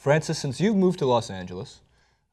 Francis, since you've moved to Los Angeles,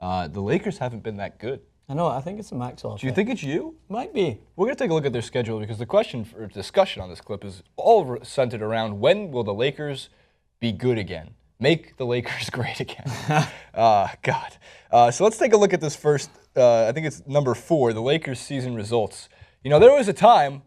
the Lakers haven't been that good. I know, I think it's a Maxwell effect. Do you think it's you? Might be. We're going to take a look at their schedule because the question for discussion on this clip is all centered around when will the Lakers be good again? Make the Lakers great again. God. So let's take a look at this first, I think it's number 4, the Lakers season results. You know, there was a time,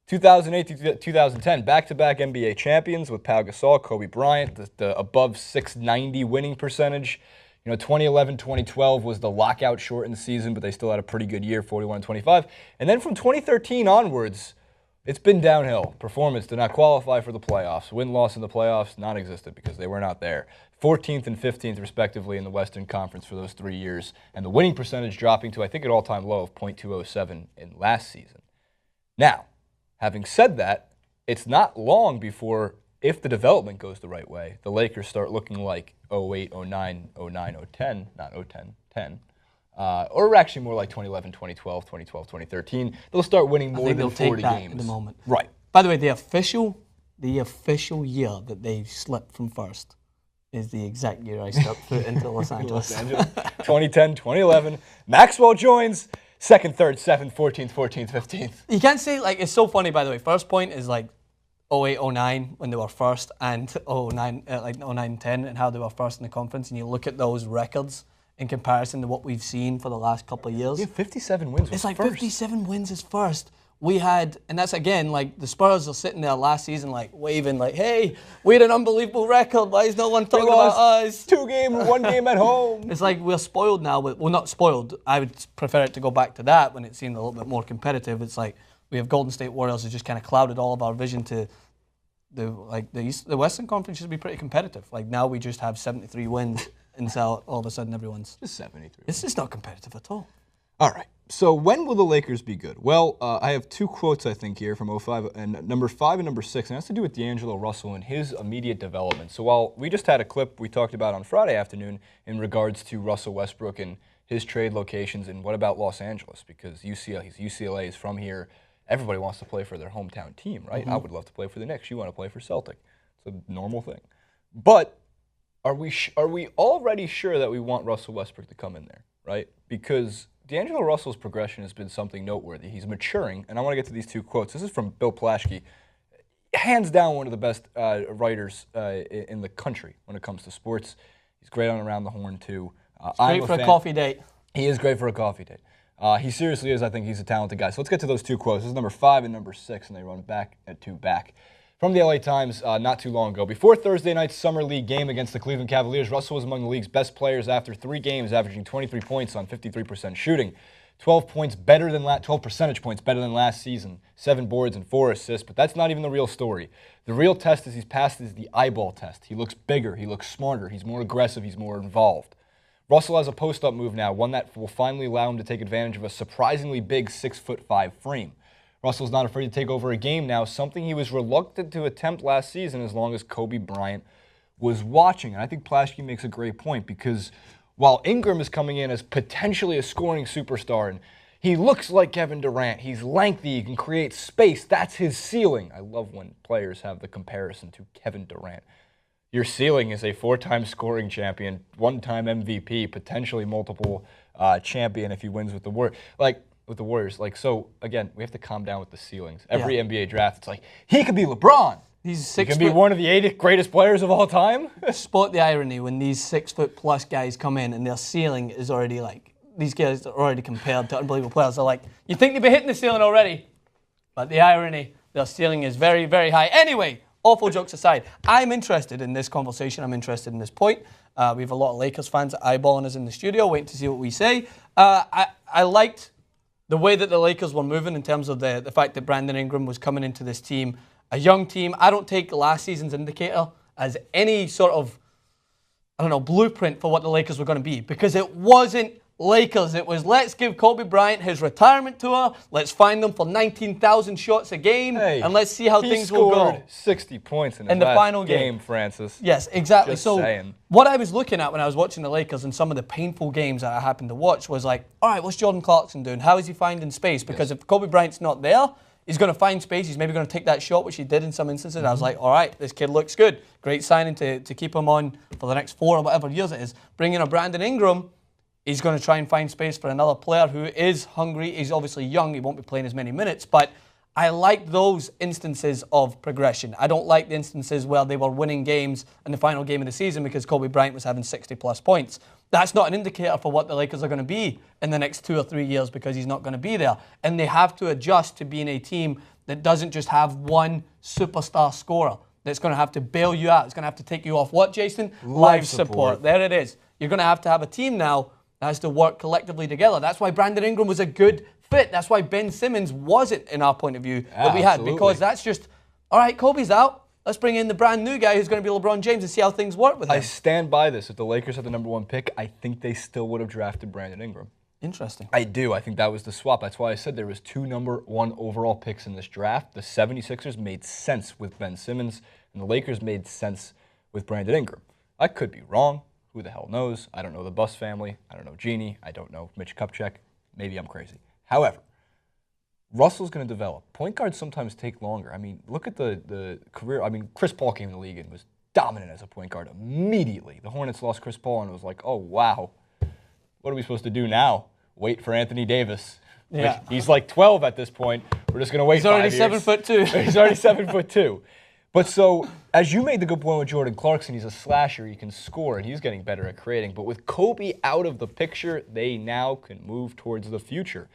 2008 to 2010, back-to-back NBA champions with Pau Gasol, Kobe Bryant, the above 690 winning percentage. You know, 2011, 2012 was the lockout-shortened season, but they still had a pretty good year, 41-25. And then from 2013 onwards, it's been downhill. Performance did not qualify for the playoffs. Win-loss in the playoffs, non-existent because they were not there. 14th and 15th, respectively, in the Western Conference for those 3 years. And the winning percentage dropping to, I think, an all-time low of .207 in last season. Now, having said that, it's not long before, if the development goes the right way, the Lakers start looking like 08, 09, 09, 010, not 010, 10. Or actually more like 2011, 2012, 2012, 2013. They'll start winning more than 40 games. At the moment. Right. By the way, the official year that they slipped from first is the exact year I stepped foot into Los Angeles. 2010, 2011. Maxwell joins. 2nd, 3rd, 7th, 14th, 14th, 15th. You can't say, like, it's so funny, by the way. First point is like 08, 09 when they were first, and 09, like 09, 10 and how they were first in the conference. And you look at those records in comparison to what we've seen for the last couple of years. Yeah, 57 wins was It's like first. 57 wins is first. We had, and that's again, like the Spurs are sitting there last season, like waving, like, hey, we had an unbelievable record. Why is no one talking about us? 1 game at home. It's like we're spoiled now. Well, not spoiled. I would prefer it to go back to that when it seemed a little bit more competitive. It's like we have Golden State Warriors who just kind of clouded all of our vision to the Western Conference should be pretty competitive. Like now we just have 73 wins, and so all of a sudden everyone's just 73. It's just not competitive at all. All right. So when will the Lakers be good? Well, I have 2 quotes, I think, here from 05, and number 5 and number 6, and it has to do with D'Angelo Russell and his immediate development. So while we just had a clip we talked about on Friday afternoon in regards to Russell Westbrook and his trade locations, and what about Los Angeles? Because UCLA is from here. Everybody wants to play for their hometown team, right? Mm-hmm. I would love to play for the Knicks. You want to play for Celtic. It's a normal thing. But are we already sure that we want Russell Westbrook to come in there, right? Because D'Angelo Russell's progression has been something noteworthy. He's maturing, and I want to get to these 2 quotes. This is from Bill Plaschke, hands down one of the best writers in the country when it comes to sports. He's great on Around the Horn, too. Great for a coffee date. He is great for a coffee date. He seriously is. I think he's a talented guy. So let's get to those 2 quotes. This is number 5 and number 6, and they run back at 2 back. From the LA Times not too long ago. Before Thursday night's Summer League game against the Cleveland Cavaliers, Russell was among the league's best players after 3 games, averaging 23 points on 53% shooting. 12 percentage points better than last season. 7 boards and 4 assists, but that's not even the real story. The real test as he's passed is the eyeball test. He looks bigger, he looks smarter, he's more aggressive, he's more involved. Russell has a post-up move now, one that will finally allow him to take advantage of a surprisingly big 6'5" frame. Russell's not afraid to take over a game now, something he was reluctant to attempt last season as long as Kobe Bryant was watching. And I think Plaschke makes a great point because while Ingram is coming in as potentially a scoring superstar, and he looks like Kevin Durant, he's lengthy, he can create space, that's his ceiling. I love when players have the comparison to Kevin Durant. Your ceiling is a 4-time scoring champion, 1-time MVP, potentially multiple champion if he wins with the Warriors. Like, so again, we have to calm down with the ceilings. Every NBA draft, it's like, he could be LeBron. He could be one of the 80 greatest players of all time. Spot the irony when these 6-foot-plus guys come in and their ceiling is already like, these guys are already compared to unbelievable players. They're like, you think they'd be hitting the ceiling already? But the irony, their ceiling is very, very high. Anyway, awful jokes aside, I'm interested in this conversation. I'm interested in this point. We have a lot of Lakers fans eyeballing us in the studio, waiting to see what we say. I liked the way that the Lakers were moving in terms of the fact that Brandon Ingram was coming into this team, a young team. I don't take last season's indicator as any sort of, blueprint for what the Lakers were going to be because it wasn't Lakers. It was, let's give Kobe Bryant his retirement tour. Let's find them for 19,000 shots a game, and let's see how things will go. He scored 60 points in the final game, Francis. Yes, exactly. Just so saying. What I was looking at when I was watching the Lakers and some of the painful games that I happened to watch was like, all right, what's Jordan Clarkson doing? How is he finding space? Because if Kobe Bryant's not there, He's going to find space. He's maybe going to take that shot, which he did in some instances. I was like, all right, this kid looks good. Great signing to keep him on for the next 4 or whatever years it is. Bring in a Brandon Ingram. He's going to try and find space for another player who is hungry. He's obviously young. He won't be playing as many minutes, but I like those instances of progression. I don't like the instances where they were winning games in the final game of the season because Kobe Bryant was having 60-plus points. That's not an indicator for what the Lakers are going to be in the next 2 or 3 years because he's not going to be there. And they have to adjust to being a team that doesn't just have one superstar scorer that's going to have to bail you out. It's going to have to take you off what, Jason? Live support. There it is. You're going to have a team now that has to work collectively together. That's why Brandon Ingram was a good fit. That's why Ben Simmons wasn't, in our point of view, that we had. Because that's just, all right, Kobe's out. Let's bring in the brand new guy who's going to be LeBron James and see how things work with him. I stand by this. If the Lakers had the number 1 pick, I think they still would have drafted Brandon Ingram. Interesting. I do. I think that was the swap. That's why I said there was 2 number 1 overall picks in this draft. The 76ers made sense with Ben Simmons, and the Lakers made sense with Brandon Ingram. I could be wrong. Who the hell knows? I don't know the Buss family. I don't know Jeannie. I don't know Mitch Kupchak. Maybe I'm crazy. However, Russell's going to develop. Point guards sometimes take longer. I mean, look at the career. I mean, Chris Paul came in the league and was dominant as a point guard immediately. The Hornets lost Chris Paul and it was like, oh, wow. What are we supposed to do now? Wait for Anthony Davis. Yeah. He's like 12 at this point. We're just going to wait 5 years. He's already 7'2". He's already 7'2". But so, as you made the good point with Jordan Clarkson, he's a slasher, he can score, and he's getting better at creating. But with Kobe out of the picture, they now can move towards the future.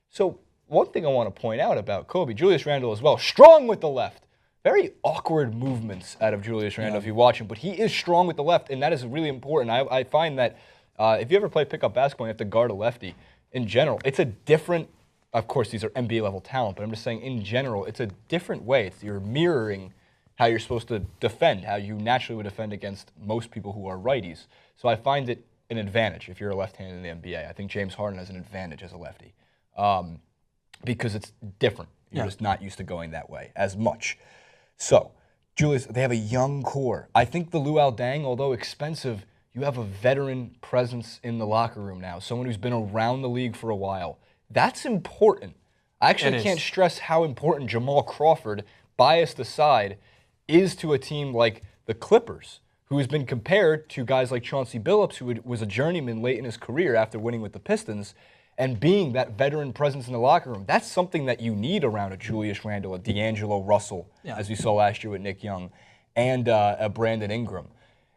So, one thing I want to point out about Kobe, Julius Randle as well, strong with the left. Very awkward movements out of Julius Randle if you watch him, but he is strong with the left, and that is really important. I find that if you ever play pickup basketball and you have to guard a lefty, in general, it's a different, of course, these are NBA level talent, but I'm just saying in general, it's a different way. You're mirroring how you're supposed to defend, how you naturally would defend against most people who are righties. So I find it an advantage if you're a left-handed in the NBA. I think James Harden has an advantage as a lefty because it's different. You're just not used to going that way as much. So, Julius, they have a young core. I think the Luol Deng, although expensive, you have a veteran presence in the locker room now, someone who's been around the league for a while. That's important. I actually can't stress how important Jamal Crawford, biased aside, is to a team like the Clippers, who has been compared to guys like Chauncey Billups, who was a journeyman late in his career after winning with the Pistons, and being that veteran presence in the locker room. That's something that you need around a Julius Randle, a D'Angelo Russell, as we saw last year with Nick Young, and a Brandon Ingram.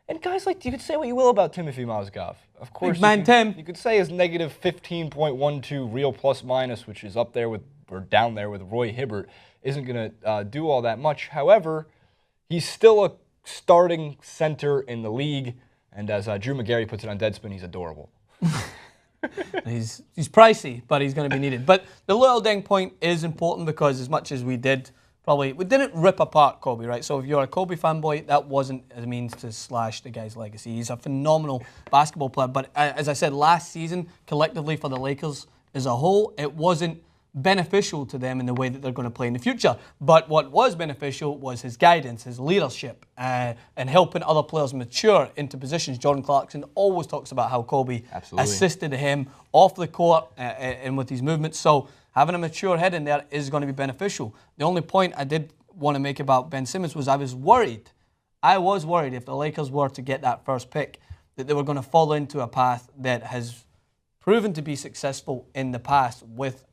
And guys like, you could say what you will about Timothy Mozgov. Of course, you could say his negative 15.12 real plus minus, which is up there with, or down there with Roy Hibbert, isn't going to do all that much. However, he's still a starting center in the league, and as Drew McGarry puts it on Deadspin, he's adorable. He's pricey, but he's going to be needed. But the Luol Deng point is important because as much as we didn't rip apart Kobe, right? So if you're a Kobe fanboy, that wasn't a means to slash the guy's legacy. He's a phenomenal basketball player. But as I said, last season, collectively for the Lakers as a whole, it wasn't beneficial to them in the way that they're going to play in the future. But what was beneficial was his guidance, his leadership, and helping other players mature into positions. Jordan Clarkson always talks about how Kobe assisted him off the court and with these movements. So having a mature head in there is going to be beneficial. The only point I did want to make about Ben Simmons was I was worried if the Lakers were to get that first pick that they were going to fall into a path that has proven to be successful in the past with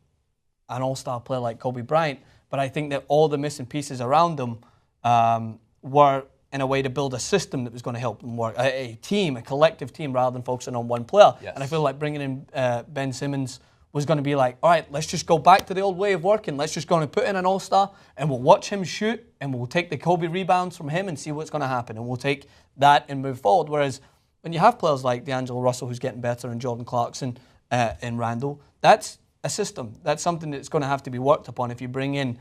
an all-star player like Kobe Bryant, but I think that all the missing pieces around them were in a way to build a system that was going to help them work, a team, a collective team, rather than focusing on one player. Yes. And I feel like bringing in Ben Simmons was going to be like, all right, let's just go back to the old way of working. Let's just go and put in an all-star, and we'll watch him shoot, and we'll take the Kobe rebounds from him and see what's going to happen, and we'll take that and move forward. Whereas when you have players like D'Angelo Russell, who's getting better, and Jordan Clarkson and Randle, that's a system. That's something that's going to have to be worked upon if you bring in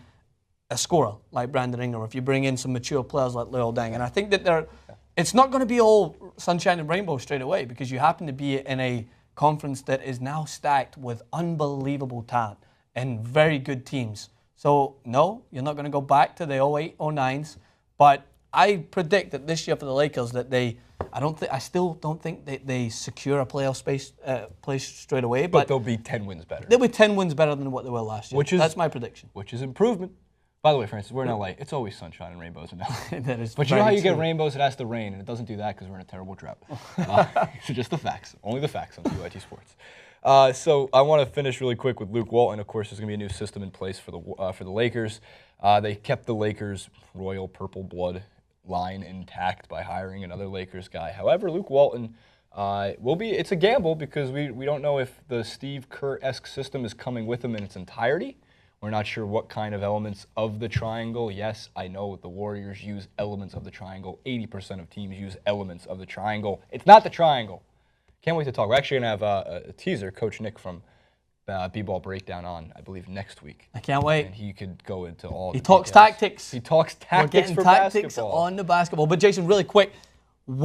a scorer like Brandon Ingram, or if you bring in some mature players like Luol Deng. And I think that it's not going to be all sunshine and rainbow straight away, because you happen to be in a conference that is now stacked with unbelievable talent and very good teams. So, no, you're not going to go back to the 08, 09s, but I predict that this year for the Lakers that I still don't think they secure a playoff place straight away. But they'll be 10 wins better. They'll be 10 wins better than what they were last year. That's my prediction. Which is improvement. By the way, Francis, we're in LA. It's always sunshine and rainbows in LA. That is but you know how you get rainbows? It has to rain, and it doesn't do that because we're in a terrible drought. So just the facts. Only the facts on UIT Sports. So I want to finish really quick with Luke Walton. Of course, there's going to be a new system in place for the Lakers. They kept the Lakers' royal purple blood line intact by hiring another Lakers guy. However, Luke Walton it's a gamble because we don't know if the Steve Kerr-esque system is coming with him in its entirety. We're not sure what kind of elements of the triangle. Yes, I know the Warriors use elements of the triangle. 80% of teams use elements of the triangle. It's not the triangle. Can't wait to talk. We're actually going to have a teaser, Coach Nick from B-Ball Breakdown on, I believe, next week. I can't wait. And he could go into all He talks tactics. He talks tactics We're getting for tactics basketball. on the basketball. But Jason, really quick, give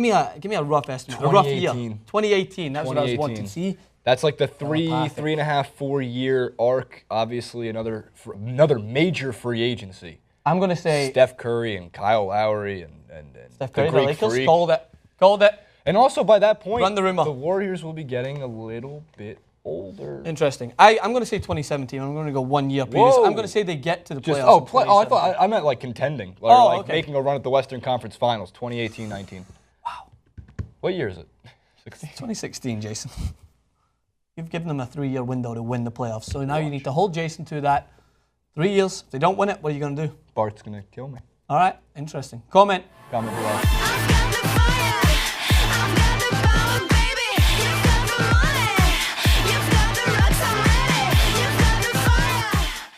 me a rough estimate, a rough year. 2018, that's what I was wanting to see. That's like the 3.5, 4 year arc. Obviously, another major free agency. I'm going to say Steph Curry and Kyle Lowry and Steph Curry, the Greek Lakers, Freak. Called it. And also by that point, Run the rumor. The Warriors will be getting a little bit older. Interesting. I'm going to say 2017. I'm going to go 1 year previous. I'm going to say they get to the playoffs. I thought I meant like contending, okay. Making a run at the Western Conference Finals, 2018-19. Wow. What year is it? 2016, Jason. You've given them a 3-year window to win the playoffs. So now you need to hold Jason to that. 3 years. If they don't win it, what are you going to do? Bart's going to kill me. All right. Interesting. Comment below.